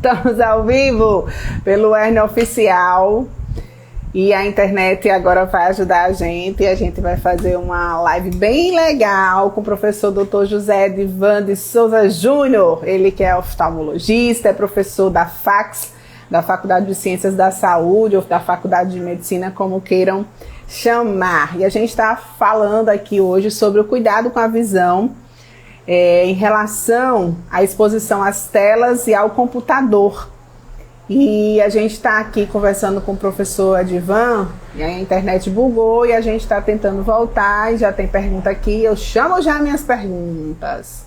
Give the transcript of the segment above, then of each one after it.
Estamos ao vivo pelo Erne Oficial e a internet agora vai ajudar a gente vai fazer uma live bem legal com o professor Dr. José Edivan de Souza Júnior, ele que é oftalmologista, é professor da FACS, da Faculdade de Ciências da Saúde ou da Faculdade de Medicina, como queiram chamar. E a gente está falando aqui hoje sobre o cuidado com a visão em relação à exposição às telas e ao computador. E a gente está aqui conversando com o professor Edivan, e a internet bugou e a gente está tentando voltar e já tem pergunta aqui. Eu chamo já minhas perguntas,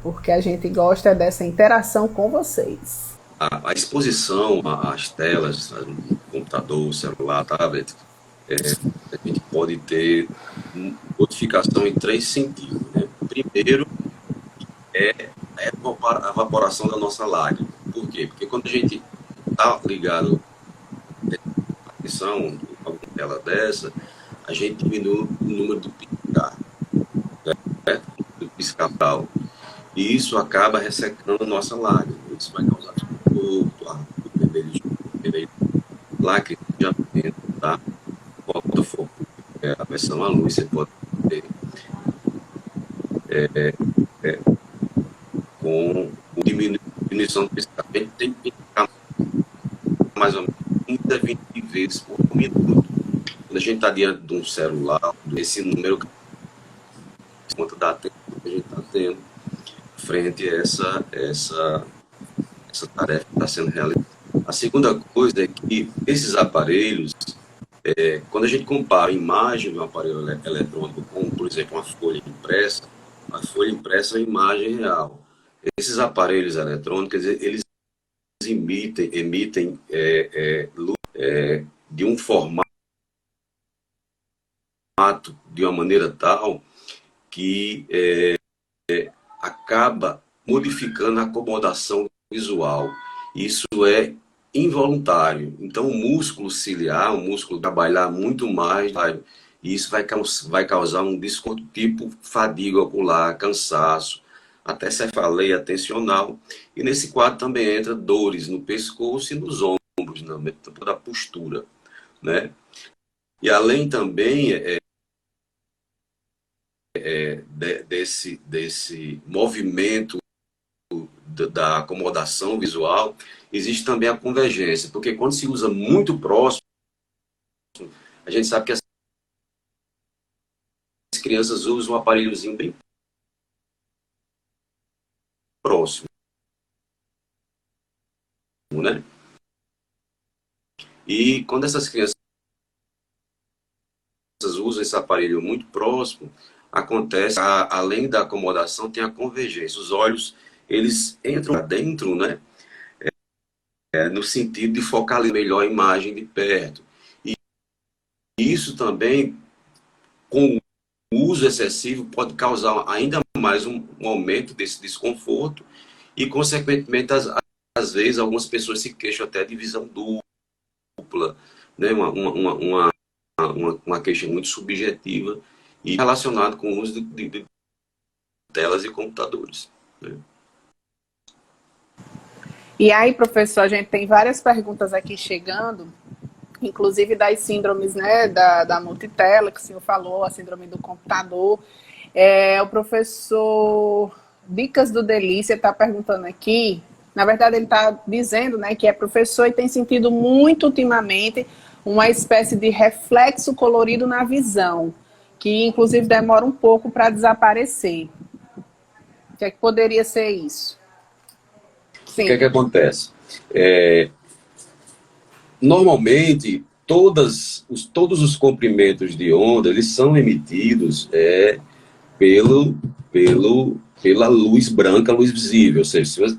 porque a gente gosta dessa interação com vocês. A exposição às telas, computador, celular, tablet, a gente pode ter modificação em 3 sentidos, né? Primeiro, a evaporação da nossa lágrima. Por quê? Porque quando a gente está ligado à atenção, a uma tela dessa, a gente diminui o número do piscar, né? Do piscar. E isso acaba ressecando a nossa lágrima. Isso vai causar desconforto, lacrimejamento, tá? Volta foco. A versão à luz, você pode ter com diminuição do piscar. A gente tem que piscar mais ou menos 30 a 20 vezes por minuto. Quando a gente está diante de um celular, esse número, conta da atenção que a gente está tendo frente a essa tarefa que está sendo realizada. A segunda coisa é que esses aparelhos, quando a gente compara a imagem de um aparelho eletrônico com, por exemplo, uma folha impressa, a folha impressa é uma imagem real. Esses aparelhos eletrônicos, eles emitem luz de um formato, de uma maneira tal que acaba modificando a acomodação visual. Isso é involuntário. Então, o músculo ciliar, o músculo trabalhar muito mais, e isso vai causar um desconto tipo fadiga ocular, cansaço, até cefaleia atencional. E nesse quadro também entra dores no pescoço e nos ombros, da postura, né? E além também desse movimento da acomodação visual, existe também a convergência, porque quando se usa muito próximo, a gente sabe que as crianças usam um aparelhozinho bem próximo, né? E quando essas crianças usam esse aparelho muito próximo, acontece, além da acomodação, tem a convergência. Os olhos, eles entram lá dentro, né? No sentido de focalizar melhor a imagem de perto. E isso também, com o uso excessivo, pode causar ainda mais um aumento desse desconforto e, consequentemente, às vezes, algumas pessoas se queixam até de visão dupla, né? Uma queixa muito subjetiva e relacionada com o uso de telas e computadores, né? E aí, professor, a gente tem várias perguntas aqui chegando, inclusive das síndromes, né, da multitela, que o senhor falou, a síndrome do computador. O professor Dicas do Delícia está perguntando aqui, na verdade ele está dizendo, né, que é professor e tem sentido muito ultimamente uma espécie de reflexo colorido na visão, que inclusive demora um pouco para desaparecer. O que é que poderia ser isso? Sim. O que é que acontece? Normalmente, todos os comprimentos de onda, eles são emitidos pela luz branca, luz visível. Ou seja, se você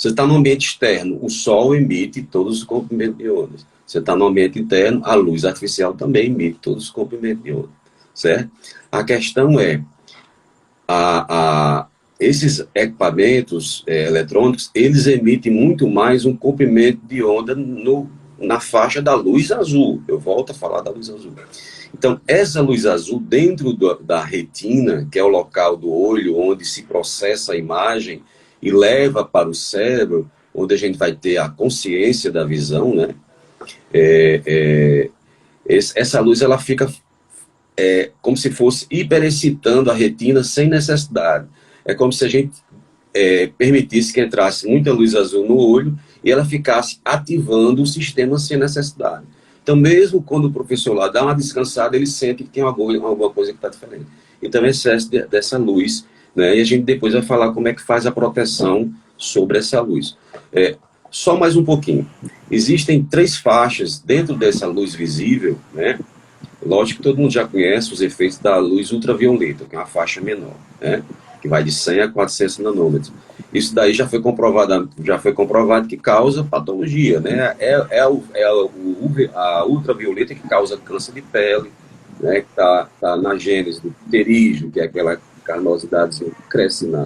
está no ambiente externo, o sol emite todos os comprimentos de ondas. Você está no ambiente interno, a luz artificial também emite todos os comprimentos de onda. Certo? A questão é, esses equipamentos eletrônicos, eles emitem muito mais um comprimento de onda na faixa da luz azul. Eu volto a falar da luz azul. Então, essa luz azul dentro da retina, que é o local do olho onde se processa a imagem e leva para o cérebro, onde a gente vai ter a consciência da visão, né? Essa luz ela fica como se fosse hiperexcitando a retina sem necessidade. É como se a gente permitisse que entrasse muita luz azul no olho e ela ficasse ativando o sistema sem necessidade. Então, mesmo quando o professor lá dá uma descansada, ele sente que tem alguma coisa que está diferente. Então, é excesso dessa luz, né? E a gente depois vai falar como é que faz a proteção sobre essa luz. Só mais um pouquinho. Existem 3 faixas dentro dessa luz visível, né? Lógico que todo mundo já conhece os efeitos da luz ultravioleta, que é uma faixa menor, né? Que vai de 100 a 400 nanômetros. Isso daí já foi comprovado que causa patologia, né? A ultravioleta que causa câncer de pele, né? Que está na gênese do pterígio, que é aquela carnosidade que cresce na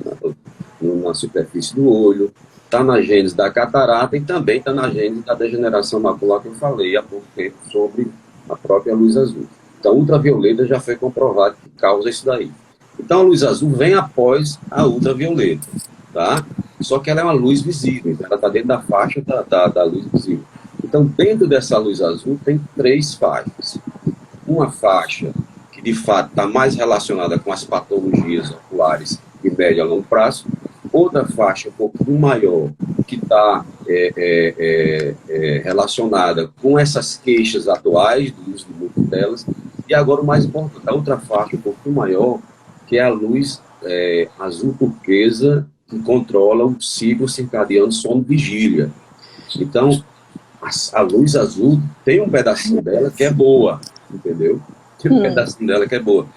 superfície do olho. Está na gênese da catarata e também está na gênese da degeneração macular que eu falei há pouco tempo sobre a própria luz azul. Então, a ultravioleta já foi comprovado que causa isso daí. Então, a luz azul vem após a ultravioleta, tá? Só que ela é uma luz visível, então ela está dentro da faixa da luz visível. Então, dentro dessa luz azul, tem 3 faixas. Uma faixa que, de fato, está mais relacionada com as patologias oculares de médio a longo prazo. Outra faixa um pouquinho maior, que está relacionada com essas queixas atuais do uso de multitelas. E agora, o mais importante, a outra faixa um pouquinho maior, que é a luz azul turquesa, que controla o ciclo circadiano sono-vigília. Então, a luz azul tem um pedacinho dela que é boa, entendeu? Tem um pedacinho dela que é boa.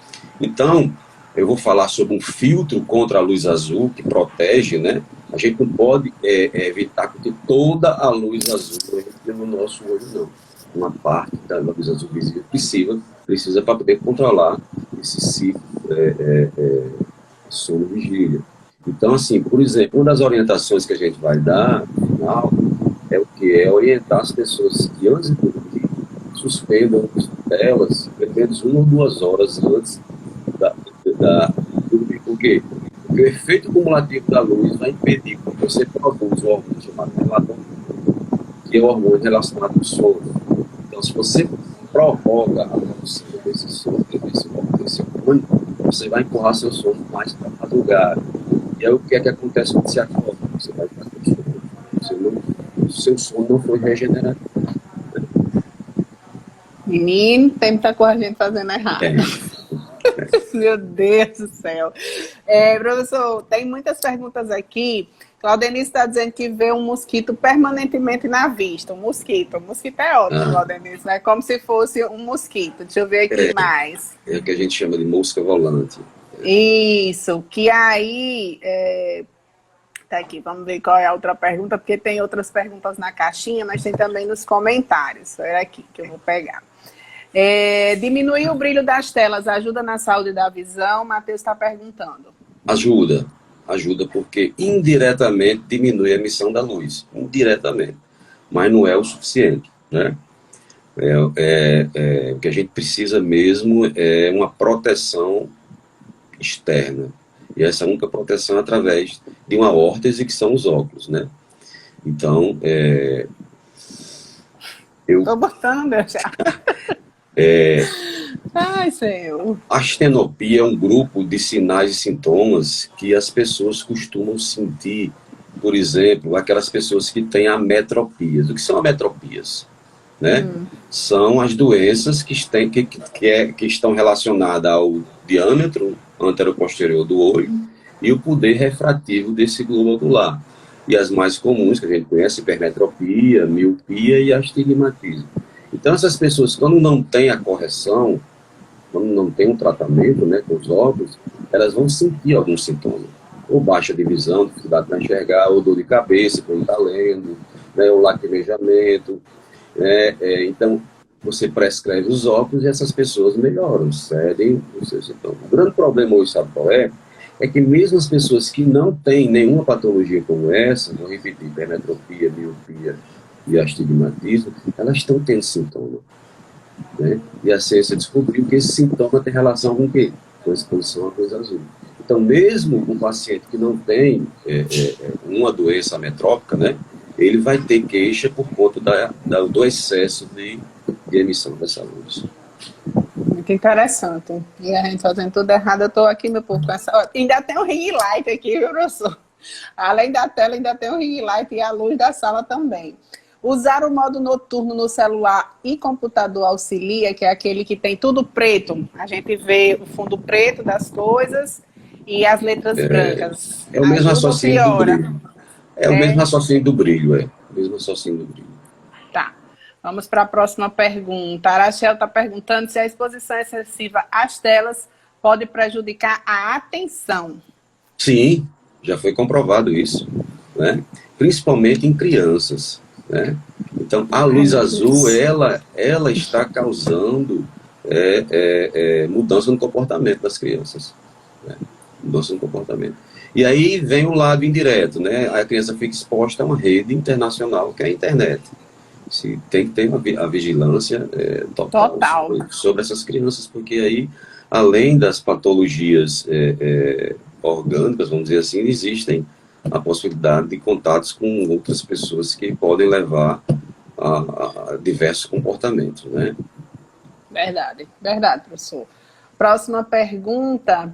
Então, eu vou falar sobre um filtro contra a luz azul que protege, né? A gente não pode evitar que toda a luz azul entre no nosso olho, não. Uma parte da luz azul visível precisa para poder controlar esse ciclo sono-vigília. Então, assim, por exemplo, uma das orientações que a gente vai dar, no final, é o que? É orientar as pessoas que antes de dormir suspendam as telas, pelo menos 1 ou 2 horas antes dormir. Por quê? Porque o efeito cumulativo da luz vai impedir que você produza o hormônio chamado melatonina, que é o hormônio relacionado ao sono. Então, se você prorroga a produção desse hormônio, você vai empurrar seu sono mais para a madrugada. E aí o que é que acontece quando você acorda? Você vai ficar com sono. O seu sono não foi regenerado. Menino, tem muita coisa a gente fazendo errado. Meu Deus do céu. Professor, tem muitas perguntas aqui. Claudenice está dizendo que vê um mosquito permanentemente na vista. Um mosquito é ótimo, Claudenice, né? Como se fosse um mosquito. Deixa eu ver aqui mais. É o que a gente chama de mosca volante. Isso, que aí... Tá aqui, vamos ver qual é a outra pergunta, porque tem outras perguntas na caixinha, mas tem também nos comentários. É aqui que eu vou pegar. Diminuir o brilho das telas ajuda na saúde da visão? Matheus está perguntando. Ajuda porque indiretamente diminui a emissão da luz, indiretamente, mas não é o suficiente, né? O que a gente precisa mesmo é uma proteção externa, e essa única proteção é através de uma órtese, que são os óculos, né? Então, Tô botando já. Ai, Senhor. A astenopia é um grupo de sinais e sintomas que as pessoas costumam sentir. Por exemplo, aquelas pessoas que têm ametropias. O que são ametropias? Né? São as doenças que estão relacionadas ao diâmetro anteroposterior do olho e o poder refrativo desse globo ocular. E as mais comuns que a gente conhece, hipermetropia, miopia e astigmatismo. Então, essas pessoas, quando não tem a correção, quando não tem um tratamento, né, com os óculos, elas vão sentir algum sintoma. Ou baixa de visão, dificuldade para enxergar, ou dor de cabeça, quando está lendo, né, ou lacrimejamento. Então, você prescreve os óculos e essas pessoas melhoram, cedem os seus sintomas. O grande problema hoje, sabe qual é? É que mesmo as pessoas que não têm nenhuma patologia como essa, vou repetir, hipermetropia, miopia e astigmatismo, elas estão tendo sintoma. Né? E a ciência descobriu que esse sintoma tem relação com o quê? Com a exposição à luz azul. Então, mesmo um paciente que não tem uma doença ametrópica, né? ele vai ter queixa por conta do excesso de emissão dessa luz. Muito interessante. E a gente fazendo tudo errado, eu estou aqui, meu povo, com essa... Ainda tem um ring light aqui, viu, professor? Além da tela, ainda tem um ring light e a luz da sala também. Usar o modo noturno no celular e computador auxilia, que é aquele que tem tudo preto. A gente vê o fundo preto das coisas e as letras brancas. É o mesmo raciocínio do brilho. É o mesmo raciocínio do brilho, O mesmo raciocínio do brilho. Tá. Vamos para a próxima pergunta. A Arachel está perguntando se a exposição excessiva às telas pode prejudicar a atenção. Sim, já foi comprovado isso, né? Principalmente em crianças, né? Então, a luz azul, ela está causando mudança no comportamento das crianças, né? Mudança no comportamento. E aí vem o lado indireto, né? A criança fica exposta a uma rede internacional, que é a internet. Tem que ter a vigilância total sobre essas crianças, porque aí, além das patologias orgânicas, vamos dizer assim, existem a possibilidade de contatos com outras pessoas que podem levar a diversos comportamentos, né? Verdade, professor. Próxima pergunta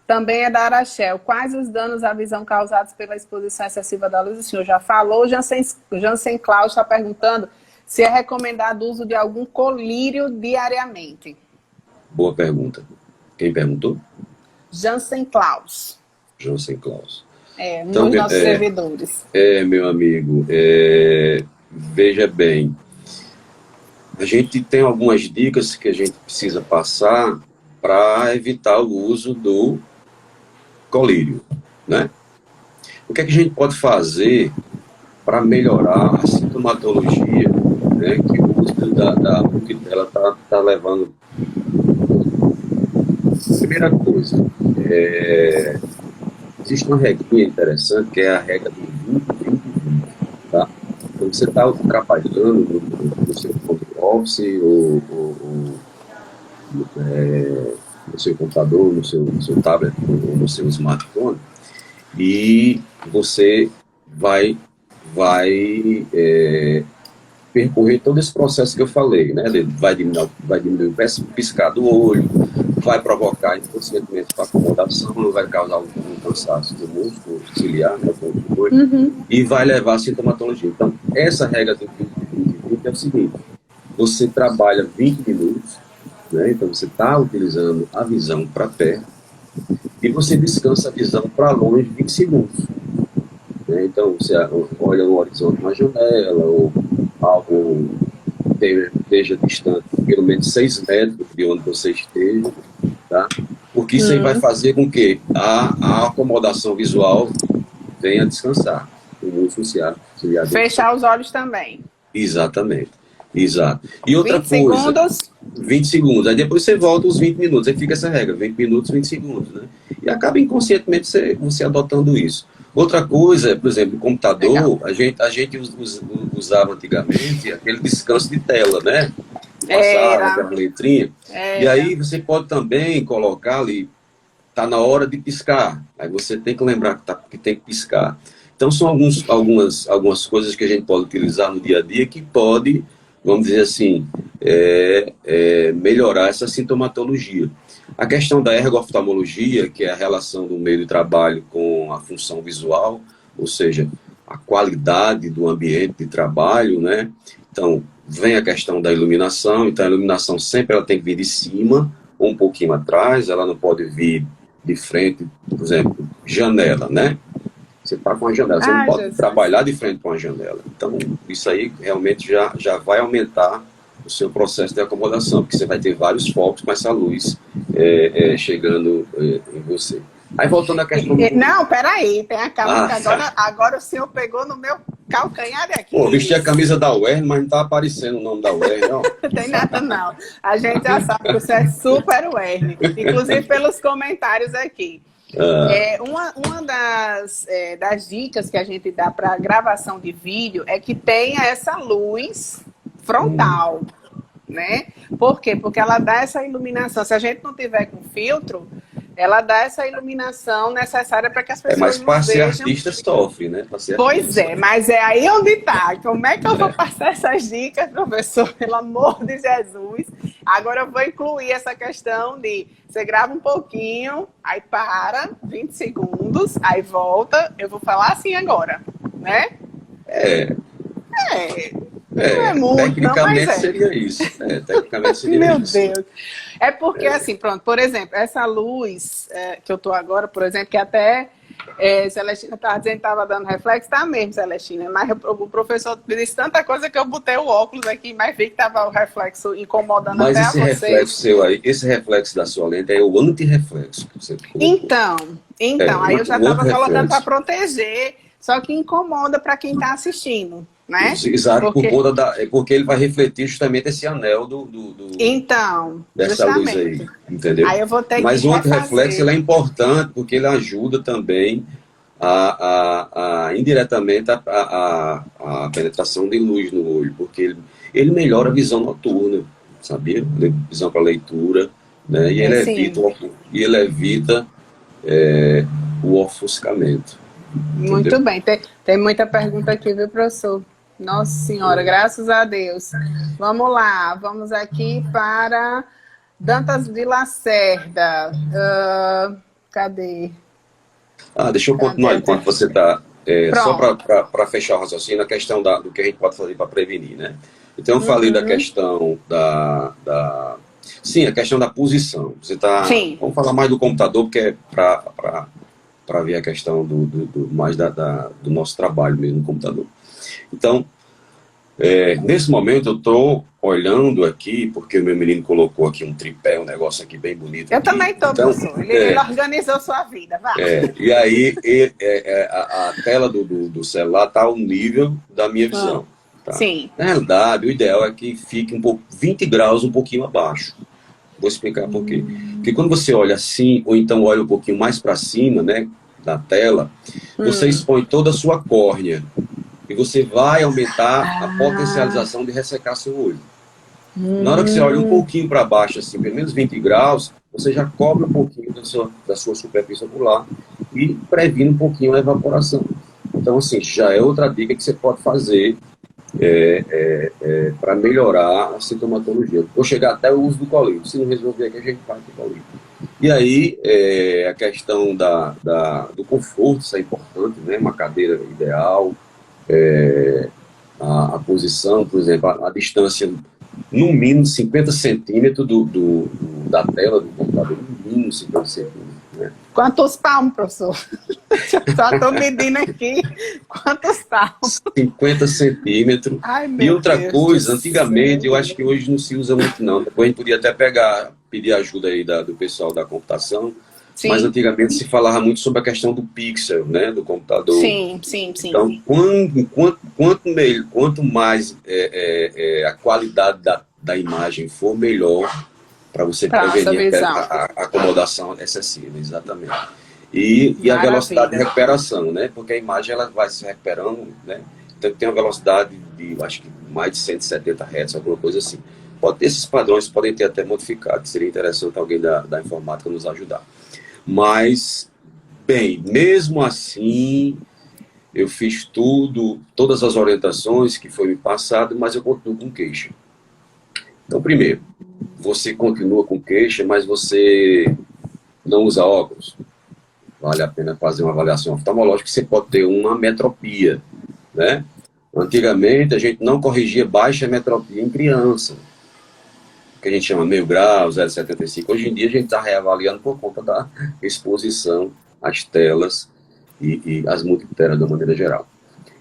também é da Arachel. Quais os danos à visão causados pela exposição excessiva da luz? O senhor já falou. Jansen Cláudio está perguntando se é recomendado o uso de algum colírio diariamente. Boa pergunta. Quem perguntou? Jansen Cláudio. Jansen Cláudio. Um dos nossos servidores. Meu amigo, veja bem, a gente tem algumas dicas que a gente precisa passar para evitar o uso do colírio, né? O que é que a gente pode fazer para melhorar a sintomatologia, né, que o uso da Bukitela está levando? Primeira coisa, existe uma regrinha interessante, que é a regra do 20-20-20, tá? Então, você está trabalhando no seu home office ou no seu computador, no seu tablet ou no seu smartphone, e você vai percorrer todo esse processo que eu falei, né? Vai diminuir o piscar do olho, vai provocar inconscientemente a acomodação, vai causar um cansaço do músculo ciliar, né? E vai levar a sintomatologia. Então, essa regra do 20-20-20 é o seguinte: você trabalha 20 minutos, né? Então você está utilizando a visão para perto e você descansa a visão para longe 20 segundos. Né? Então você olha no horizonte uma janela ou algo esteja distante pelo menos 6 metros de onde você esteja, tá? Porque isso aí vai fazer com que a acomodação visual venha descansar. O músculo ciliar fechar os olhos também. Exatamente. Exato. E outra 20 segundos. 20 segundos. Aí depois você volta os 20 minutos. Aí fica essa regra, 20 minutos, 20 segundos, né? E acaba inconscientemente você adotando isso. Outra coisa, por exemplo, no computador, a gente usava antigamente aquele descanso de tela, né? Passava aquela letrinha. E aí você pode também colocar ali, tá na hora de piscar. Aí você tem que lembrar que tem que piscar. Então são algumas coisas que a gente pode utilizar no dia a dia que pode, vamos dizer assim, melhorar essa sintomatologia. A questão da ergoftalmologia, que é a relação do meio de trabalho com a função visual, ou seja, a qualidade do ambiente de trabalho, né? Então, vem a questão da iluminação. Então, a iluminação sempre ela tem que vir de cima ou um pouquinho atrás, ela não pode vir de frente, por exemplo, janela, né? Você está com a janela, você não pode trabalhar de frente com a janela. Então, isso aí realmente já vai aumentar o seu processo de acomodação, porque você vai ter vários focos com essa luz chegando em você. Aí, voltando à questão... Não, peraí, tenha calma, que agora o senhor pegou no meu calcanhar aqui. Pô, vesti a camisa da UERN, mas não está aparecendo o nome da UERN, não. Não tem nada, não. A gente já sabe que você é super UERN, inclusive pelos comentários aqui. Uma das dicas que a gente dá para gravação de vídeo é que tenha essa luz frontal, né? Por quê? Porque ela dá essa iluminação. Se a gente não tiver com filtro, ela dá essa iluminação necessária para que as pessoas Mas para nos ser vejam. artista sofre, né? Pois é, mas é aí onde está. Como é que eu vou passar essas dicas, professor? Pelo amor de Jesus. Agora eu vou incluir essa questão de você grava um pouquinho, aí para, 20 segundos, aí volta. Eu vou falar assim agora, né? Não é muito, Tecnicamente não, mas seria isso. Tecnicamente seria Meu isso. Deus. É porque, assim, pronto, por exemplo, essa luz que eu tô agora, por exemplo, que até Celestina estava dizendo que estava dando reflexo, tá mesmo, Celestina, mas o professor disse tanta coisa que eu botei o óculos aqui, mas vi que estava o reflexo incomodando Mas até esse a reflexo vocês. seu aí, esse reflexo da sua lente é o antirreflexo que você colocou. Então, aí eu já O estava colocando para antirreflexo. proteger, só que incomoda para quem está assistindo, né? Exato, Porque, porque ele vai refletir justamente esse anel então, dessa luz aí, justamente, entendeu? aí eu vou ter que Mas o antirreflexo ele refazer. é importante porque ele ajuda também indiretamente a penetração de luz no olho, porque ele melhora a visão noturna, sabia? Visão para leitura, né? Sim. E ele evita o ofuscamento, Muito entendeu? bem. Tem muita pergunta aqui, viu, professor? Nossa Senhora, graças a Deus. Vamos lá, vamos aqui para Dantas de Lacerda. Cadê? Deixa eu continuar Cadê? enquanto você está. Só Pronto. para fechar o raciocínio, a questão do que a gente pode fazer para prevenir, né? Então, eu falei da Uhum. questão Sim, a questão da posição. Sim. Vamos falar mais do computador, porque é para ver a questão mais do nosso trabalho mesmo no computador. Então, nesse momento eu estou olhando aqui, porque o meu menino colocou aqui um tripé, um negócio aqui bem bonito. Eu aqui. também estou, Então, professor. Ele organizou sua vida, vá. e aí a tela do celular está ao nível da minha visão. Tá? Sim. Na realidade, o ideal é que fique 20 graus um pouquinho abaixo. Vou explicar por quê. Porque quando você olha assim, ou então olha um pouquinho mais para cima, né, da tela, você expõe toda a sua córnea. E você vai aumentar a potencialização de ressecar seu olho. Na hora que você olha um pouquinho para baixo, assim, pelo menos 20 graus, você já cobre um pouquinho da sua superfície ocular e previne um pouquinho a evaporação. Então, assim, já é outra dica que você pode fazer para melhorar a sintomatologia. Vou chegar até o uso do colírio. Se não resolver aqui, a gente faz o colírio. E aí, a questão do conforto, isso é importante, né? Uma cadeira ideal, a posição, por exemplo, a distância, no mínimo 50 centímetros da tela do computador, no mínimo 50 centímetros. Né? Quantos palmos, professor? Só estou medindo aqui. Quantos palmos? 50 centímetros. Ai, E meu outra Deus coisa, do antigamente, eu céu. acho que hoje não se usa muito não. Depois a gente podia até pedir ajuda aí do pessoal da computação, mas Sim. antigamente se falava muito sobre a questão do pixel, né, do computador. Sim. Então, quanto mais a qualidade da imagem for, melhor para você prevenir a acomodação excessiva, exatamente. E a velocidade de recuperação, né? Porque a imagem ela vai se recuperando, né? Então, tem uma velocidade de, acho que mais de 170 Hz, alguma coisa assim. Esses padrões podem ter até modificado, seria interessante alguém da informática nos ajudar. Mas, bem, mesmo assim, eu fiz todas as orientações que foi me passado, mas eu continuo com queixa. Então, primeiro, você continua com queixa, mas você não usa óculos. Vale a pena fazer uma avaliação oftalmológica, você pode ter uma metropia, né? Antigamente, a gente não corrigia baixa metropia em criança, que a gente chama meio grau, 0,75. Hoje em dia, a gente está reavaliando por conta da exposição às telas e às multitelas de uma maneira geral.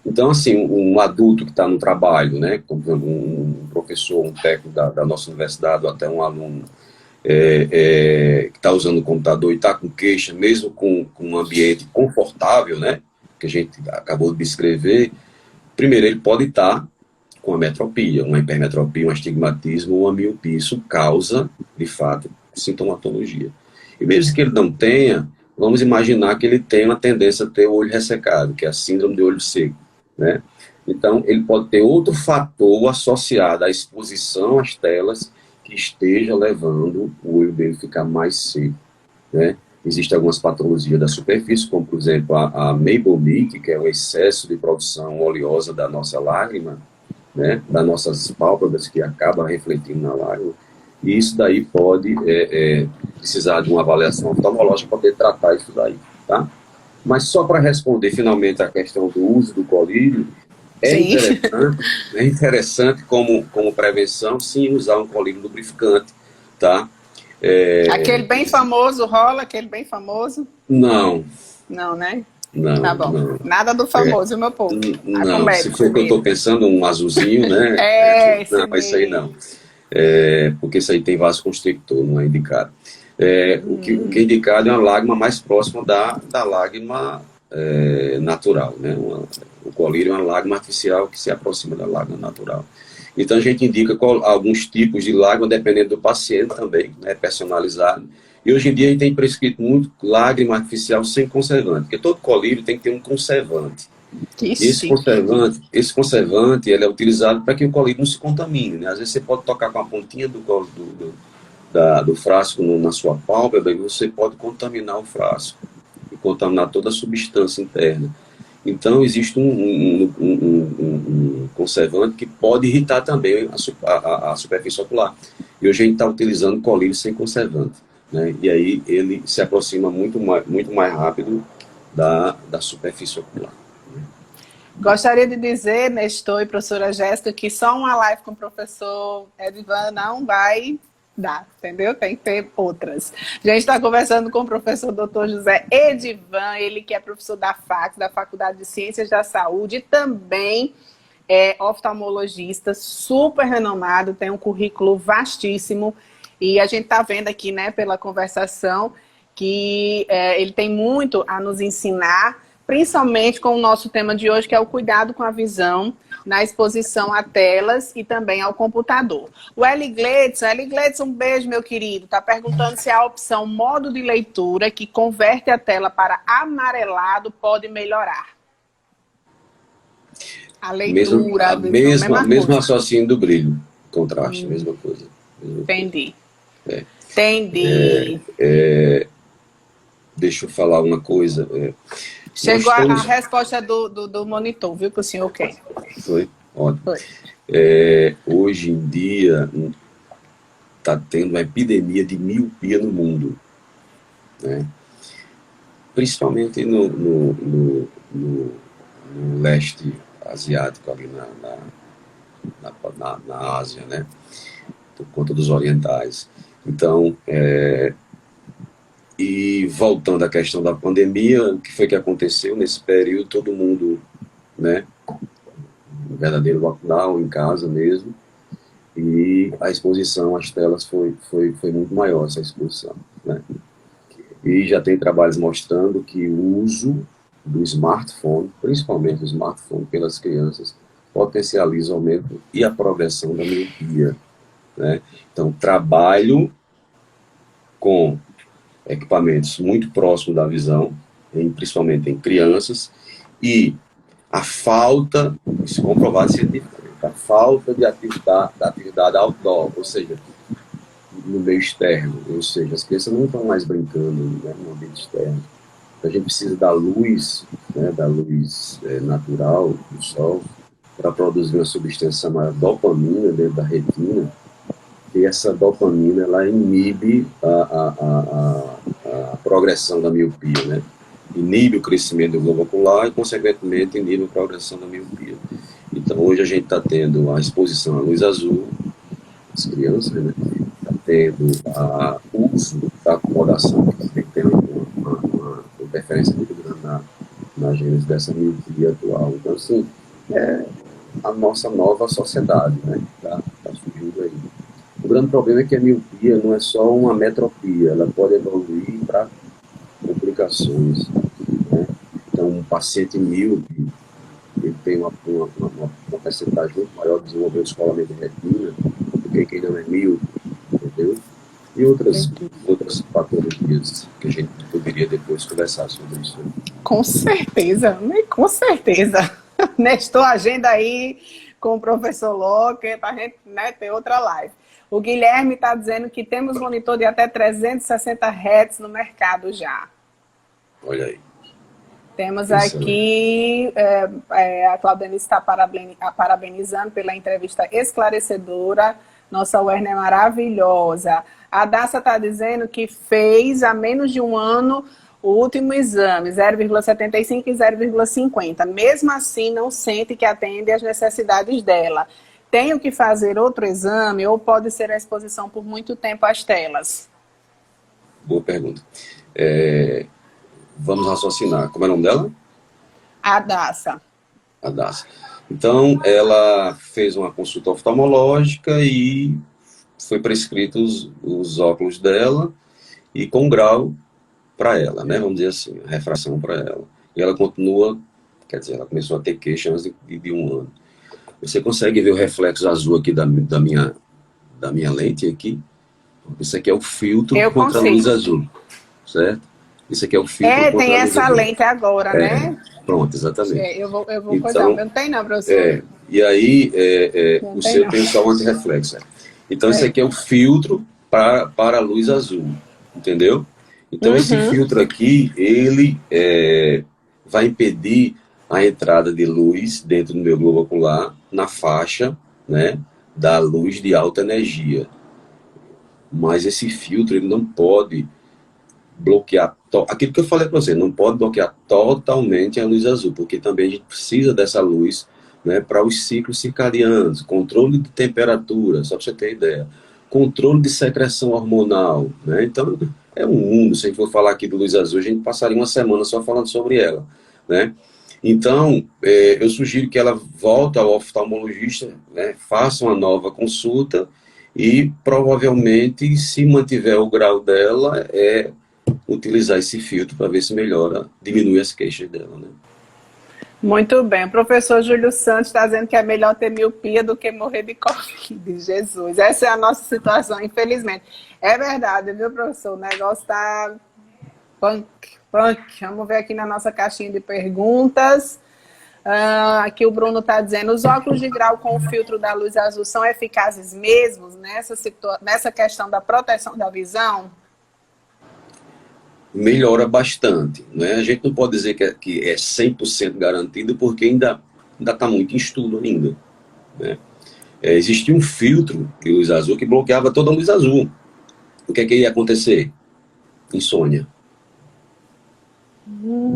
Então, assim, um adulto que está no trabalho, né, como um professor, um técnico da nossa universidade, ou até um aluno que está usando o computador e está com queixa, mesmo com um ambiente confortável, né, que a gente acabou de descrever, primeiro, ele pode estar com a metropia, uma hipermetropia, um astigmatismo ou uma miopia. Isso causa, de fato, sintomatologia. E mesmo que ele não tenha, vamos imaginar que ele tem uma tendência a ter o olho ressecado, que é a síndrome de olho seco, né? Então, ele pode ter outro fator associado à exposição às telas que esteja levando o olho dele a ficar mais seco, né? Existem algumas patologias da superfície, como, por exemplo, a meibomic, que é o excesso de produção oleosa da nossa lágrima, né, das nossas pálpebras, que acaba refletindo na lágrima. E isso daí pode precisar de uma avaliação oftalmológica para poder tratar isso daí, tá? Mas só para responder finalmente a questão do uso do colírio, Sim. É interessante como prevenção, sim, usar um colírio lubrificante, tá? Aquele bem famoso, rola aquele bem famoso? Não, Não, né? não, Tá bom. não. Nada do famoso, meu povo. Não, se for o que eu estou pensando, um azulzinho, né? Esse Não, isso aí não. Porque isso aí tem vasoconstrictor, não é indicado. O que é indicado é uma lágrima mais próxima da lágrima natural, né? O colírio é uma lágrima artificial que se aproxima da lágrima natural. Então a gente indica alguns tipos de lágrima, dependendo do paciente também, né? Personalizado. E hoje em dia a gente tem prescrito muito lágrima artificial sem conservante, porque todo colírio tem que ter um conservante. E esse conservante ele é utilizado para que o colírio não se contamine, né? Às vezes você pode tocar com a pontinha do frasco na sua pálpebra e você pode contaminar o frasco e contaminar toda a substância interna. Então existe um conservante que pode irritar também a superfície ocular. E hoje a gente está utilizando colírio sem conservante, né? E aí ele se aproxima muito mais rápido da superfície ocular. Gostaria de dizer, Nestor e professora Jéssica, que só uma live com o professor Edivan não vai dar, entendeu? Tem que ter outras. A gente está conversando com o professor Dr. José Edivan, ele que é professor da FACS, da Faculdade de Ciências da Saúde, e também é oftalmologista, super renomado, tem um currículo vastíssimo, e a gente está vendo aqui, né, pela conversação, que ele tem muito a nos ensinar, principalmente com o nosso tema de hoje, que é o cuidado com a visão na exposição a telas e também ao computador. O Eli Gleitz, um beijo, meu querido, está perguntando se a opção modo de leitura, que converte a tela para amarelado, pode melhorar. A leitura... Mesmo raciocínio do brilho, contraste, mesma coisa. Entendi. Deixa eu falar uma coisa... Chegou a resposta do monitor, viu, que o senhor quer. Foi? Ótimo. Foi. Hoje em dia, está tendo uma epidemia de miopia no mundo, né? Principalmente no leste asiático, ali na Ásia, né? Por conta dos orientais. Então, e voltando à questão da pandemia, o que foi que aconteceu nesse período? Todo mundo, né, um verdadeiro lockdown em casa mesmo, e a exposição às telas foi muito maior, essa exposição, né? E já tem trabalhos mostrando que o uso do smartphone, principalmente o smartphone pelas crianças, potencializa o aumento e a progressão da miopia, né? Então, trabalho com equipamentos muito próximos da visão, principalmente em crianças, e a falta, isso é comprovado cientificamente, a falta de atividade outdoor, ou seja, no meio externo, ou seja, as crianças não estão mais brincando, né, no ambiente externo. A gente precisa da luz, né, da luz natural do sol, para produzir uma substância chamada dopamina dentro da retina, e essa dopamina ela inibe a progressão da miopia, né? Inibe o crescimento do globo ocular e, consequentemente, inibe a progressão da miopia. Então, hoje a gente está tendo a exposição à luz azul, as crianças, né? Está tendo o uso da acomodação, que tem uma interferência muito grande na gênese dessa miopia atual. Então, assim, é a nossa nova sociedade, né? Está surgindo aí. O grande problema é que a miopia não é só uma metropia, ela pode evoluir para complicações, né? Então, um paciente míope, ele tem uma percentagem muito maior de desenvolver o descolamento de retina do que quem não é míope, entendeu? E outras patologias que a gente poderia depois conversar sobre isso. Com certeza, com certeza. Nestor, agenda aí com o professor Locke, para a gente, né, ter outra live. O Guilherme está dizendo que temos monitor de até 360 Hz no mercado já. Olha aí. Temos aqui, a Claudenice está parabenizando pela entrevista esclarecedora. Nossa Werner é maravilhosa. A Daça está dizendo que fez há menos de um ano o último exame, 0,75 e 0,50. Mesmo assim, não sente que atende às necessidades dela. Tenho que fazer outro exame ou pode ser a exposição por muito tempo às telas? Boa pergunta. Vamos raciocinar. Como é o nome dela? A Daça. A Daça. Então, ela fez uma consulta oftalmológica e foi prescrito os óculos dela e com grau para ela, né? Vamos dizer assim, a refração para ela. E ela continua, quer dizer, ela começou a ter queixa antes de um ano. Você consegue ver o reflexo azul aqui da minha lente aqui? Isso aqui é o filtro contra a luz azul, certo? Isso aqui é o filtro contra a luz azul. Tem essa lente agora, né? Pronto, exatamente. Eu vou então, coisar, não tem não, professor. E aí, o seu tem só um antirreflexo. Então, esse aqui é o filtro para a luz azul, entendeu? Então, esse filtro aqui, ele vai impedir a entrada de luz dentro do meu globo ocular na faixa, né, da luz de alta energia. Mas esse filtro, ele não pode bloquear, aquilo que eu falei para você, não pode bloquear totalmente a luz azul, porque também a gente precisa dessa luz, né, para os ciclos circadianos, controle de temperatura, só para você ter ideia, controle de secreção hormonal, né? Então é um mundo. Se a gente for falar aqui do luz azul, a gente passaria uma semana só falando sobre ela, né? Então, eu sugiro que ela volte ao oftalmologista, né, faça uma nova consulta e provavelmente, se mantiver o grau dela, utilizar esse filtro para ver se melhora, diminui as queixas dela, né? Muito bem. O professor Júlio Santos está dizendo que é melhor ter miopia do que morrer de Covid. Jesus, essa é a nossa situação, infelizmente. É verdade, viu, professor? O negócio está punk. Vamos ver aqui na nossa caixinha de perguntas. Aqui o Bruno está dizendo, os óculos de grau com o filtro da luz azul são eficazes mesmo nessa questão da proteção da visão? Melhora bastante, né? A gente não pode dizer que é 100% garantido, porque ainda está muito em estudo ainda, né? Existia um filtro de luz azul que bloqueava toda a luz azul. O que é que ia acontecer? Insônia.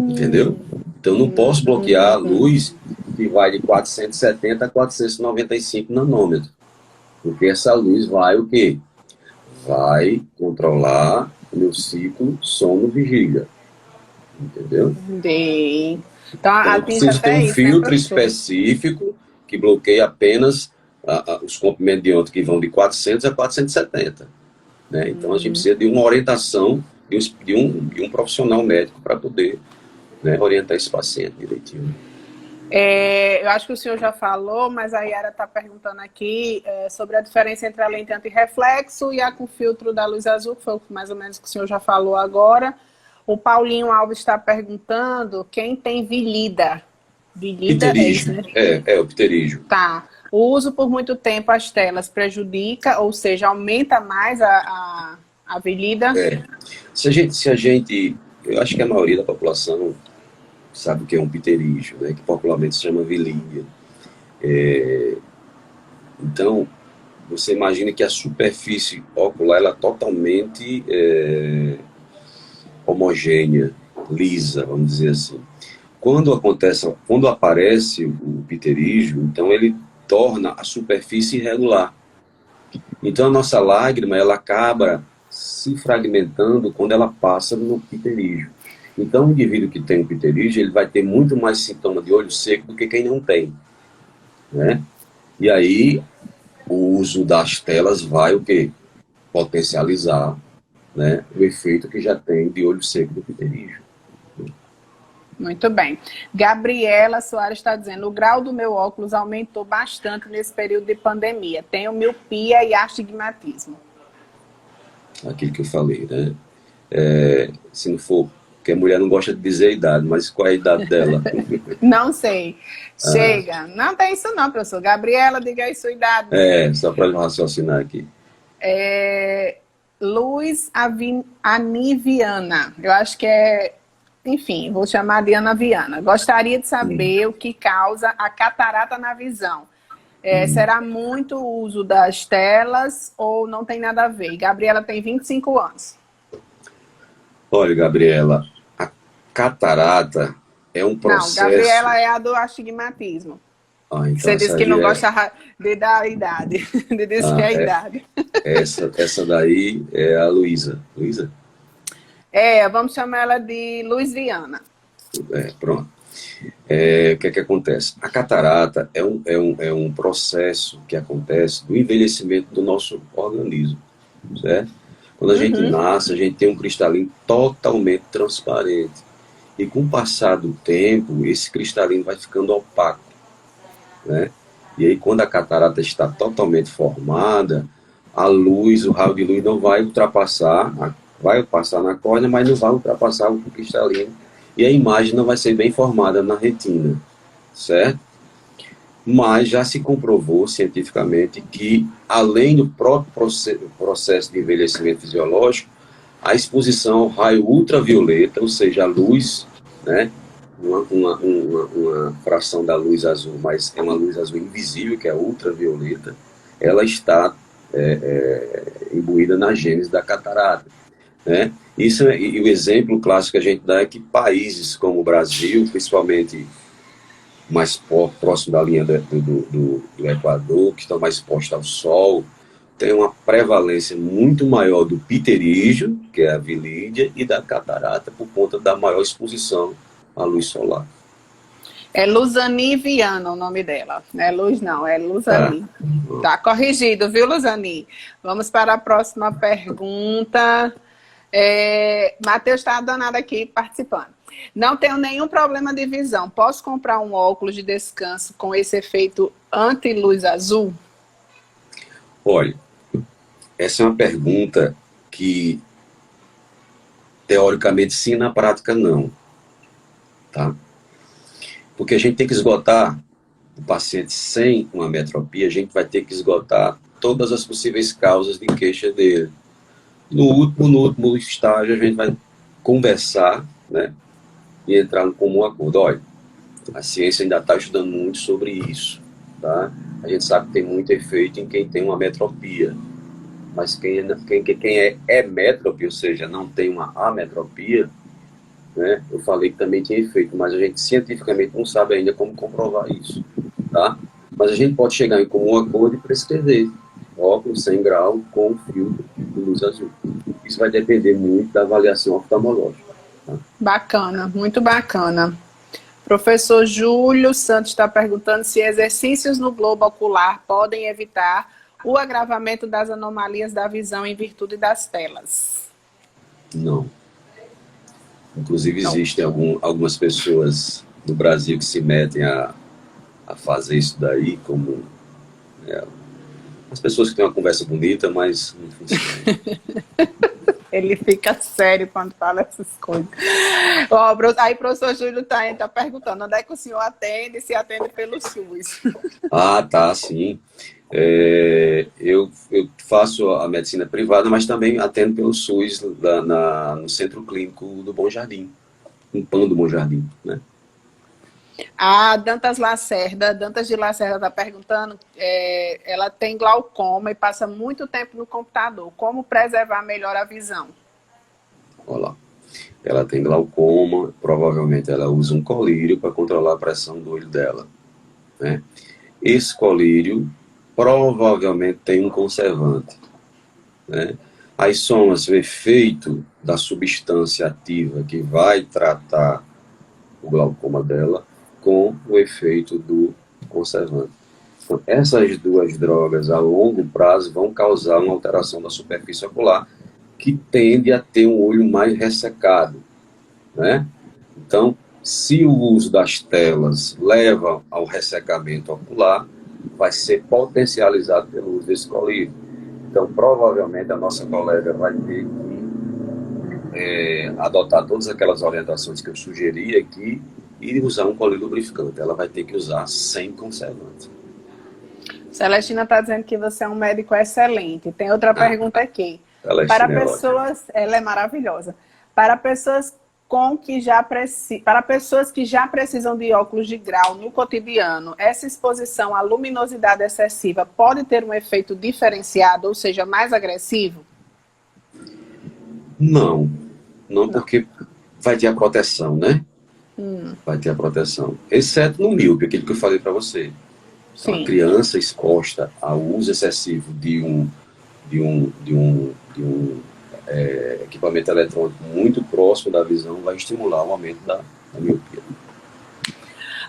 Entendeu? Então não posso bloquear a luz que vai de 470 a 495 nanômetros, porque essa luz vai o quê? Vai controlar o meu ciclo sono-vigília. Entendeu? Entendi. Então preciso ter um filtro específico que bloqueia apenas os comprimentos de onda que vão de 400 a 470. Né? Então a gente precisa de uma orientação de um profissional médico para poder, né, orientar esse paciente direitinho. Eu acho que o senhor já falou, mas a Yara está perguntando aqui sobre a diferença entre a lente antirreflexo e a com filtro da luz azul, que foi mais ou menos o que o senhor já falou agora. O Paulinho Alves está perguntando quem tem vilida. Vilida pterígio. O pterígio. Tá. O uso por muito tempo às telas prejudica, ou seja, aumenta mais a vilida? Se a gente, eu acho que a maioria da população sabe o que é um pterígio, né, que popularmente se chama vilídia. Então, você imagina que a superfície ocular ela é totalmente homogênea, lisa, vamos dizer assim. Quando aparece o pterígio, então ele torna a superfície irregular. Então a nossa lágrima ela acaba se fragmentando quando ela passa no pterígio. Então o indivíduo que tem o pterígio, ele vai ter muito mais sintoma de olho seco do que quem não tem, né? E aí o uso das telas vai o quê? Potencializar, né, o efeito que já tem de olho seco do pterígio. Muito bem. Gabriela Soares está dizendo, o grau do meu óculos aumentou bastante nesse período de pandemia. Tenho miopia e astigmatismo. Aquilo que eu falei, né? Se não for, porque a mulher não gosta de dizer a idade, mas qual é a idade dela? Não sei. Chega. Não tem isso não, professor. Gabriela, diga aí sua idade. Só para raciocinar aqui. Luz Aniviana. Eu acho que é... Enfim, vou chamar de Ana Viana. Gostaria de saber o que causa a catarata na visão. Será muito o uso das telas ou não tem nada a ver? E Gabriela tem 25 anos. Olha, Gabriela, a catarata é um processo... Não, Gabriela é a do astigmatismo. Então Você disse que não gosta de dar a idade, de dizer a idade. Essa daí é a Luísa. Luísa? Vamos chamar ela de Luiz Viana. Pronto. O que acontece? A catarata é um processo que acontece do envelhecimento do nosso organismo, certo? Quando a gente nasce, a gente tem um cristalino totalmente transparente. E com o passar do tempo, esse cristalino vai ficando opaco, né? E aí, quando a catarata está totalmente formada, a luz, o raio de luz não vai ultrapassar, vai passar na córnea, mas não vai ultrapassar o cristalino. E a imagem não vai ser bem formada na retina, certo? Mas já se comprovou cientificamente que, além do próprio processo de envelhecimento fisiológico, a exposição ao raio ultravioleta, ou seja, a luz, né, uma fração da luz azul, mas é uma luz azul invisível, que é a ultravioleta, ela está imbuída na gênese da catarata, né? E o exemplo clássico que a gente dá é que países como o Brasil, principalmente mais próximo da linha do Equador, que estão mais expostos ao sol, tem uma prevalência muito maior do pterígio, que é a vilídia, e da catarata, por conta da maior exposição à luz solar. É Luzani Viana o nome dela. Não é Luz, não, é Luzani. Tá corrigido, viu, Luzani? Vamos para a próxima pergunta. Matheus está danado aqui participando. Não tenho nenhum problema de visão. Posso comprar um óculos de descanso com esse efeito anti-luz azul? Olha, essa é uma pergunta que, teoricamente, sim, na prática, não. Tá? Porque a gente tem que esgotar o paciente sem uma metropia, a gente vai ter que esgotar todas as possíveis causas de queixa dele. No último estágio, a gente vai conversar, né, e entrar no comum acordo. Olha, a ciência ainda está estudando muito sobre isso, tá? A gente sabe que tem muito efeito em quem tem uma metropia, mas quem é emétrope, ou seja, não tem uma ametropia, né, eu falei que também tem efeito, mas a gente cientificamente não sabe ainda como comprovar isso, tá? Mas a gente pode chegar em comum acordo e prescrever óculos 100 graus com filtro de luz azul. Isso vai depender muito da avaliação oftalmológica. Tá? Bacana, muito bacana. Professor Júlio Santos está perguntando se exercícios no globo ocular podem evitar o agravamento das anomalias da visão em virtude das telas. Não. Inclusive, existem algumas pessoas no Brasil que se metem a fazer isso daí, como as pessoas que têm uma conversa bonita, mas não funciona. Ele fica sério quando fala essas coisas. Aí o professor Júlio está perguntando, onde é que o senhor atende, se atende pelo SUS? Tá, sim. Eu faço a medicina privada, mas também atendo pelo SUS no Centro Clínico do Bom Jardim, no PAN do Bom Jardim, né? A Dantas de Lacerda está perguntando, ela tem glaucoma e passa muito tempo no computador. Como preservar melhor a visão? Olha lá. Ela tem glaucoma, provavelmente ela usa um colírio para controlar a pressão do olho dela, né? Esse colírio provavelmente tem um conservante, né? Aí soma-se o efeito da substância ativa que vai tratar o glaucoma dela com o efeito do conservante. Então, essas duas drogas a longo prazo vão causar uma alteração da superfície ocular que tende a ter um olho mais ressecado, né? Então, se o uso das telas leva ao ressecamento ocular, vai ser potencializado pelo uso desse colírio. Então, provavelmente, a nossa colega vai ter que adotar todas aquelas orientações que eu sugeri aqui e usar um colírio lubrificante. Ela vai ter que usar sem conservante. Celestina está dizendo que você é um médico excelente. Tem outra pergunta aqui. Para pessoas, ela é maravilhosa. Para pessoas para pessoas que já precisam de óculos de grau no cotidiano, essa exposição à luminosidade excessiva pode ter um efeito diferenciado, ou seja, mais agressivo? Não, porque vai ter a proteção, né? Vai ter a proteção. Exceto no míope, aquilo que eu falei para você. Então, a criança exposta ao uso excessivo de um equipamento eletrônico muito próximo da visão vai estimular o aumento da miopia.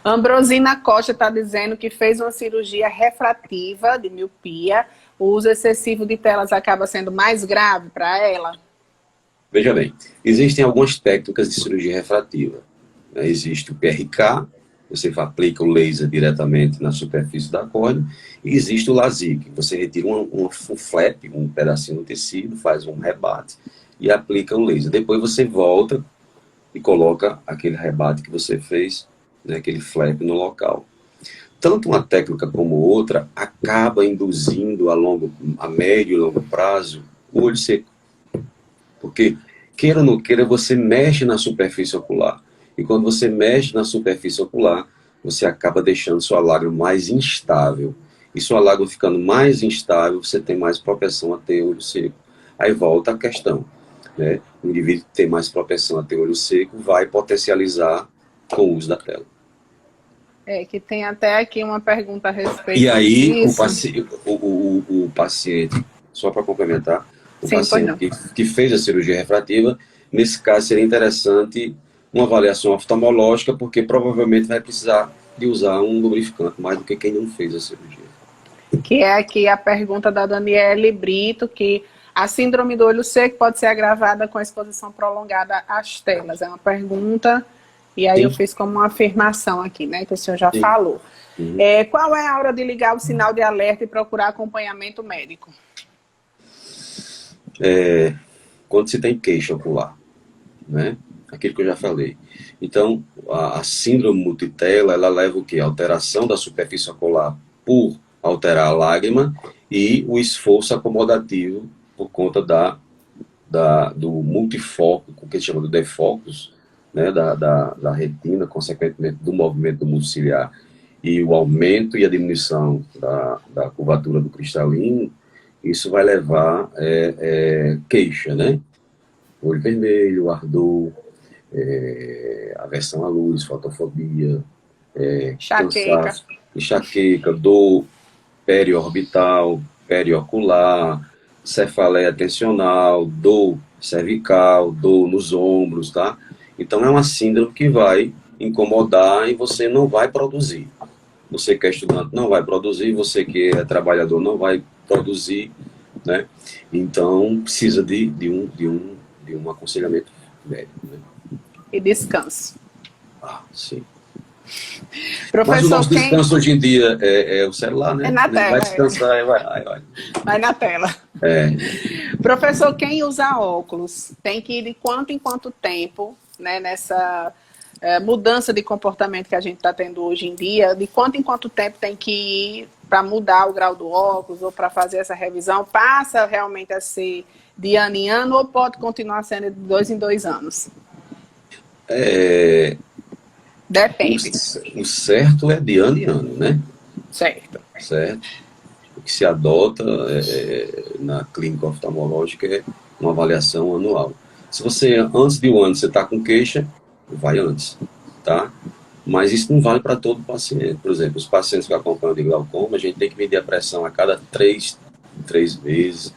Ambrosina Costa está dizendo que fez uma cirurgia refrativa de miopia. O uso excessivo de telas acaba sendo mais grave para ela? Veja bem, existem algumas técnicas de cirurgia refrativa. Existe o PRK, você aplica o laser diretamente na superfície da córnea, e existe o LASIK, você retira um flap, um pedacinho do tecido, faz um rebate e aplica o laser. Depois você volta e coloca aquele rebate que você fez, né, aquele flap no local. Tanto uma técnica como outra acaba induzindo a médio e longo prazo o olho seco. Porque, queira ou não queira, você mexe na superfície ocular. E quando você mexe na superfície ocular, você acaba deixando sua lágrima mais instável. E sua lágrima ficando mais instável, você tem mais propensão a ter olho seco. Aí volta a questão, né? O indivíduo que tem mais propensão a ter olho seco vai potencializar com o uso da tela. Que tem até aqui uma pergunta a respeito E aí, disso. o paciente, só para complementar, paciente que fez a cirurgia refrativa, nesse caso seria interessante uma avaliação oftalmológica, porque provavelmente vai precisar de usar um lubrificante, mais do que quem não fez a cirurgia. Que é aqui a pergunta da Daniele Brito, que a síndrome do olho seco pode ser agravada com a exposição prolongada às telas. É uma pergunta, e aí eu fiz como uma afirmação aqui, né, que o senhor já falou. Qual é a hora de ligar o sinal de alerta e procurar acompanhamento médico? Quando se tem queixa ocular, né? Aquilo que eu já falei. Então, a síndrome multitela, ela leva o quê? A alteração da superfície ocular por alterar a lágrima e o esforço acomodativo por conta do multifoco, o que se chama de defocus, né? da retina, consequentemente do movimento do músculo ciliar, e o aumento e a diminuição da curvatura do cristalino. Isso vai levar queixa, né? Olho vermelho, ardor, aversão à luz, fotofobia, cansaço, enxaqueca, dor periorbital, periocular, cefaleia tensional, dor cervical, dor nos ombros, tá? Então é uma síndrome que vai incomodar e você não vai produzir. Você que é estudante não vai produzir, você que é trabalhador não vai produzir, né? Então precisa de um aconselhamento médico, né? E descanso. Sim. Professor, mas o nosso descanso hoje em dia é o celular, né? É na tela. Vai descansar, vai na tela. Professor, quem usa óculos tem que ir de quanto em quanto tempo, né, nessa mudança de comportamento que a gente está tendo hoje em dia, de quanto em quanto tempo tem que ir para mudar o grau do óculos ou para fazer essa revisão? Passa realmente a ser de ano em ano ou pode continuar sendo de 2 em 2 anos? Depende. O certo é de ano em ano, né? Certo. O que se adota na clínica oftalmológica é uma avaliação anual. Se você, antes de um ano, você está com queixa, vai antes, tá? Mas isso não vale para todo paciente. Por exemplo, os pacientes que acompanham de glaucoma, a gente tem que medir a pressão a cada 3 meses.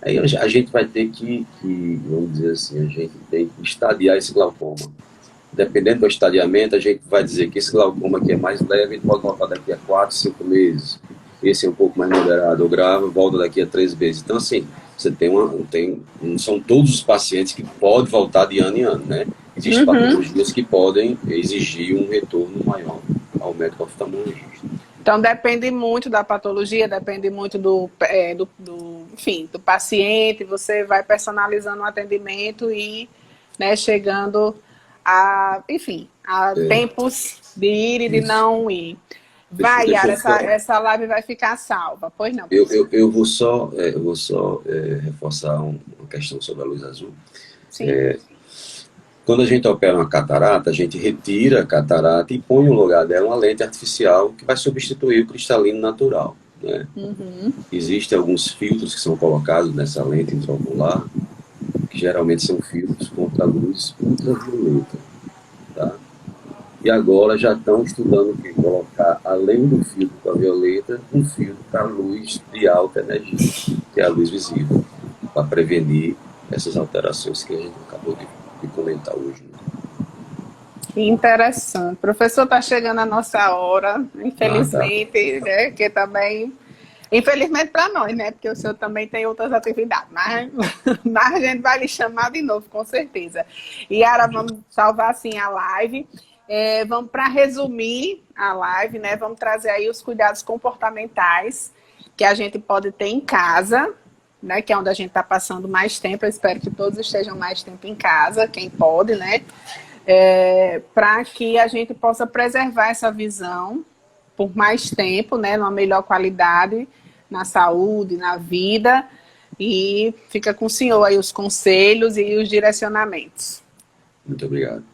Aí a gente vai ter que, vamos dizer assim, a gente tem que estadiar esse glaucoma. Dependendo do estadiamento, a gente vai dizer que esse glaucoma aqui é mais leve, ele pode voltar daqui a 4, 5 meses. Esse é um pouco mais moderado ou grave, volta daqui a 3 meses. Então, assim, você não são todos os pacientes que podem voltar de ano em ano, né? Existem patologias que podem exigir um retorno maior ao médico oftalmologista. Então, depende muito da patologia, depende muito do paciente. Você vai personalizando o atendimento e, né, chegando a tempos de ir e de não ir. Vai, deixa Yara, eu só, essa live vai ficar salva. Pois não, eu, professor? eu, eu vou só, reforçar uma questão sobre a luz azul. Sim. Quando a gente opera uma catarata, a gente retira a catarata e põe no lugar dela uma lente artificial que vai substituir o cristalino natural, né? Uhum. Existem alguns filtros que são colocados nessa lente intraocular, que geralmente são filtros contra a luz ultravioleta, tá? E agora já estão estudando que colocar, além do filtro ultravioleta, um filtro para luz de alta energia, que é a luz visível, para prevenir essas alterações que a gente acabou de comentar hoje, né? Que interessante. Professor, está chegando a nossa hora, Ah, tá. infelizmente, né? Que também. Infelizmente para nós, né? Porque o senhor também tem outras atividades. Mas a gente vai lhe chamar de novo, com certeza. Yara, vamos salvar assim a live. Vamos para resumir a live, né? Vamos trazer aí os cuidados comportamentais que a gente pode ter em casa, né? Que é onde a gente está passando mais tempo. Eu espero que todos estejam mais tempo em casa, quem pode, né? Para que a gente possa preservar essa visão por mais tempo, né, numa melhor qualidade na saúde, na vida, e fica com o senhor aí os conselhos e os direcionamentos. Muito obrigado.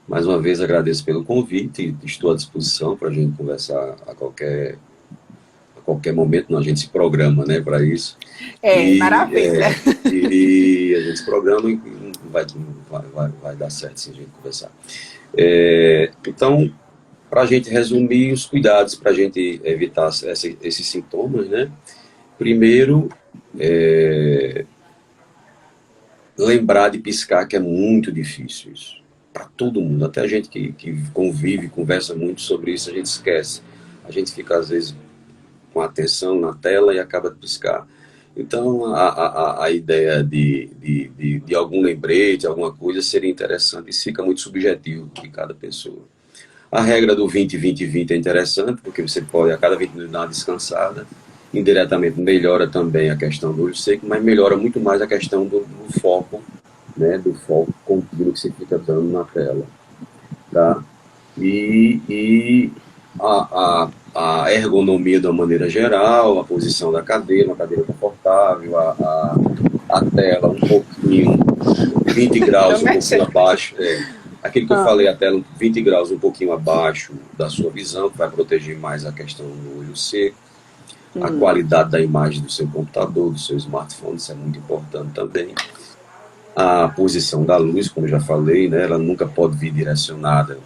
Mais uma vez agradeço pelo convite e estou à disposição para a gente conversar a qualquer momento. A gente se programa, né, para isso. Maravilha. E a gente se programa e vai dar certo se a gente conversar. Então, para a gente resumir os cuidados para a gente evitar esses sintomas, né? Primeiro, lembrar de piscar, que é muito difícil isso. Para todo mundo, até a gente que convive, conversa muito sobre isso, a gente esquece. A gente fica, às vezes, com atenção na tela e acaba de piscar. Então, a ideia de algum lembrete, alguma coisa, seria interessante. Isso fica muito subjetivo de cada pessoa. A regra do 20-20-20 é interessante, porque você pode, a cada 20 minutos, dar uma descansada. Indiretamente melhora também a questão do olho seco, mas melhora muito mais a questão do foco, né, do foco contínuo que você fica dando na tela. Tá? E a ergonomia de uma maneira geral, a posição da cadeira, uma cadeira confortável, a tela um pouquinho, 20 graus, um pouquinho abaixo. Aquilo que eu falei, a tela 20 graus um pouquinho abaixo da sua visão, que vai proteger mais a questão do olho seco. A qualidade da imagem do seu computador, do seu smartphone, isso é muito importante também. A posição da luz, como eu já falei, né, ela nunca pode vir direcionada.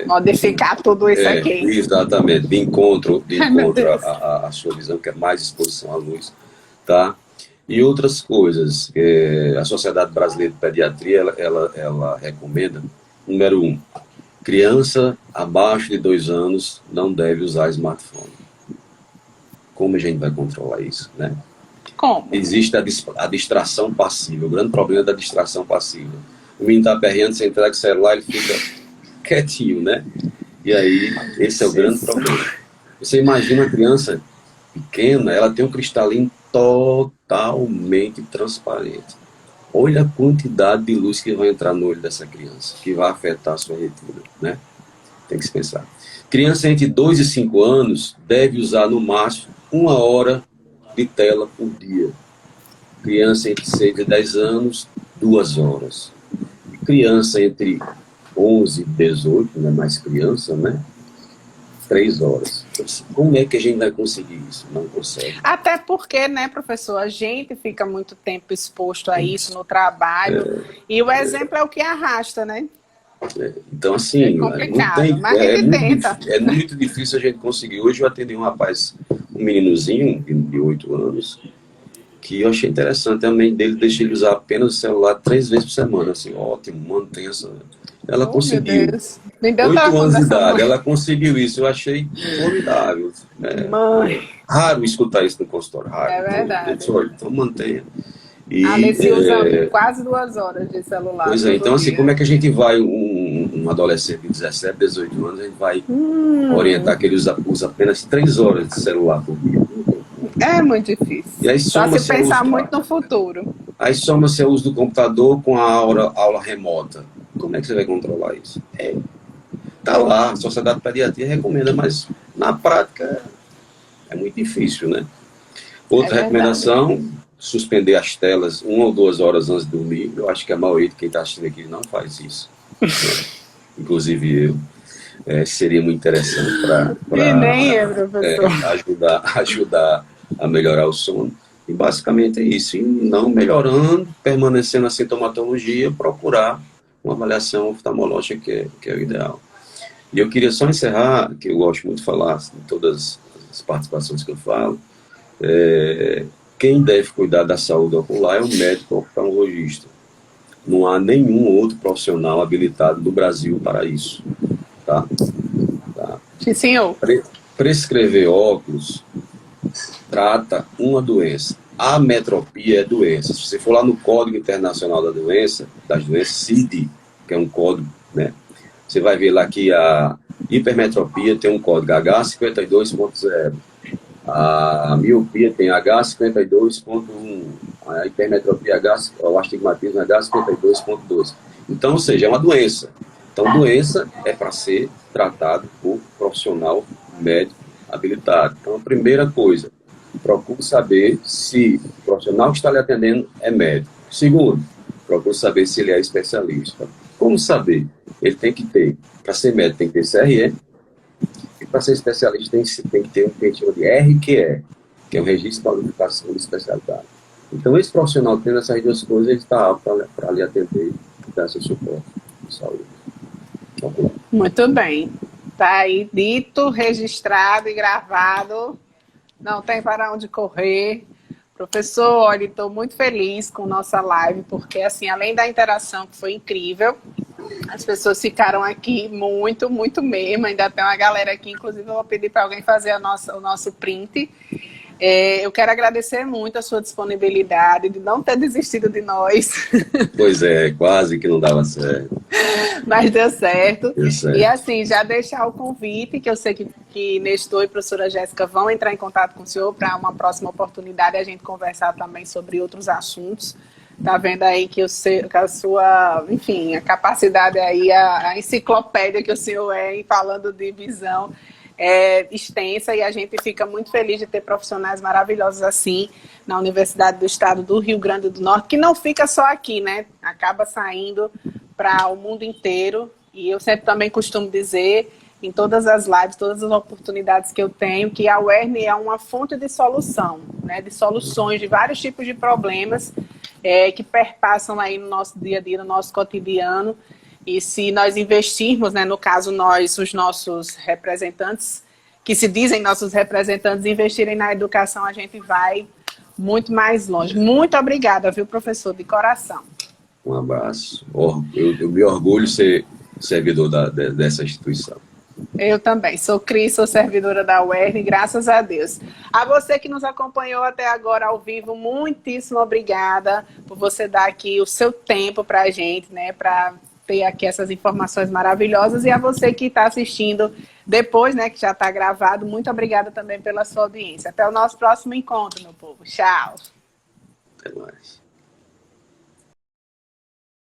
Modificar tudo isso aqui. Exatamente, de encontro a sua visão, que é mais exposição à luz. Tá? E outras coisas, a Sociedade Brasileira de Pediatria, ela recomenda, número 1, criança abaixo de 2 anos não deve usar smartphone. Como a gente vai controlar isso, né? Como? Existe a distração passiva, o grande problema é da distração passiva. O menino está aperreando, você entrega o celular, ele fica quietinho, né? E aí, esse é o grande problema. Você imagina uma criança pequena, ela tem um cristalino totalmente transparente. Olha a quantidade de luz que vai entrar no olho dessa criança, que vai afetar a sua retina, né? Tem que se pensar. Criança entre 2 e 5 anos deve usar no máximo 1 hora de tela por dia. Criança entre 6 e 10 anos, 2 horas. Criança entre 11 e 18, não é mais criança, né? 3 horas. Como é que a gente vai conseguir isso? Não consegue. Até porque, né, professor, a gente fica muito tempo exposto a isso no trabalho, e o exemplo é o que arrasta, né? Então, assim, complicado, mas a gente tenta. É muito difícil a gente conseguir. Hoje eu atendi um rapaz, um meninozinho de 8 anos, que eu achei interessante. A mãe dele deixa ele usar apenas o celular 3 vezes por semana. Assim, ótimo, mantém essa... Ela conseguiu. 8 anos de idade, ela conseguiu isso. Eu achei formidável. Mãe. Raro escutar isso no consultório. Raro. É verdade. Então mantenha. A Alice usa quase 2 horas de celular. Pois é, então assim, como é que a gente vai, um adolescente de 17, 18 anos, a gente vai orientar que ele usa apenas 3 horas de celular por dia? É muito difícil. E aí, só se pensar muito no futuro. Aí soma-se o uso do computador com a aula remota. Como é que você vai controlar isso? Está lá, a Sociedade de Pediatria recomenda, mas na prática é muito difícil, né? Outra recomendação, suspender as telas 1 ou 2 horas antes de dormir. Eu acho que a maioria de quem está assistindo aqui não faz isso. Né? Inclusive eu. Seria muito interessante para ajudar a melhorar o sono. E basicamente é isso. E não melhorando, permanecendo a sintomatologia, procurar uma avaliação oftalmológica que é o ideal. E eu queria só encerrar, que eu gosto muito de falar em todas as participações que eu falo, quem deve cuidar da saúde ocular é o médico oftalmologista. Não há nenhum outro profissional habilitado no Brasil para isso. Tá? Sim, senhor. Prescrever óculos trata uma doença. A metropia é doença. Se você for lá no Código Internacional das Doenças, CID, que é um código, né? Você vai ver lá que a hipermetropia tem um código H52.0. A miopia tem H52.1. A hipermetropia, o astigmatismo H52.12. Então, ou seja, é uma doença. Então, doença é para ser tratado por profissional médico habilitado. Então, a primeira coisa, procure saber se o profissional que está lhe atendendo é médico. Segundo, procure saber se ele é especialista. Como saber? Ele tem que ter, para ser médico, tem que ter CRE, e para ser especialista tem que ter um que a gente chama de RQE, que é o Registro de Qualificação de Especialidade. Então, esse profissional tendo essas duas coisas, ele está apto para lhe atender e dar seu suporte de saúde. Muito bem. Está aí dito, registrado e gravado. Não tem para onde correr. Professor, olha, estou muito feliz com nossa live, porque, assim, além da interação, que foi incrível, as pessoas ficaram aqui muito, muito mesmo. Ainda tem uma galera aqui, inclusive eu vou pedir para alguém fazer o nosso print. Eu quero agradecer muito a sua disponibilidade, de não ter desistido de nós. Pois é, quase que não dava certo. Mas deu certo. Deu certo. E assim, já deixar o convite, que eu sei que Nestor e a professora Jéssica vão entrar em contato com o senhor para uma próxima oportunidade a gente conversar também sobre outros assuntos. Tá vendo aí que a sua, enfim, a capacidade aí, a enciclopédia que o senhor em falando de visão é extensa, e a gente fica muito feliz de ter profissionais maravilhosos assim na Universidade do Estado do Rio Grande do Norte, que não fica só aqui, né? Acaba saindo para o mundo inteiro. E eu sempre também costumo dizer, em todas as lives, todas as oportunidades que eu tenho, que a UERN é uma fonte de solução, né? De soluções de vários tipos de problemas que perpassam aí no nosso dia a dia, no nosso cotidiano. E se nós investirmos, né, no caso nós, os nossos representantes, que se dizem nossos representantes, investirem na educação, a gente vai muito mais longe. Muito obrigada, viu, professor, de coração. Um abraço. Eu me orgulho de ser servidor dessa instituição. Eu também. Sou Cris, sou servidora da UERN, graças a Deus. A você que nos acompanhou até agora ao vivo, muitíssimo obrigada por você dar aqui o seu tempo para a gente, né, para ter aqui essas informações maravilhosas. E a você que está assistindo depois, né, que já está gravado, muito obrigada também pela sua audiência. Até o nosso próximo encontro, meu povo. Tchau. Até mais.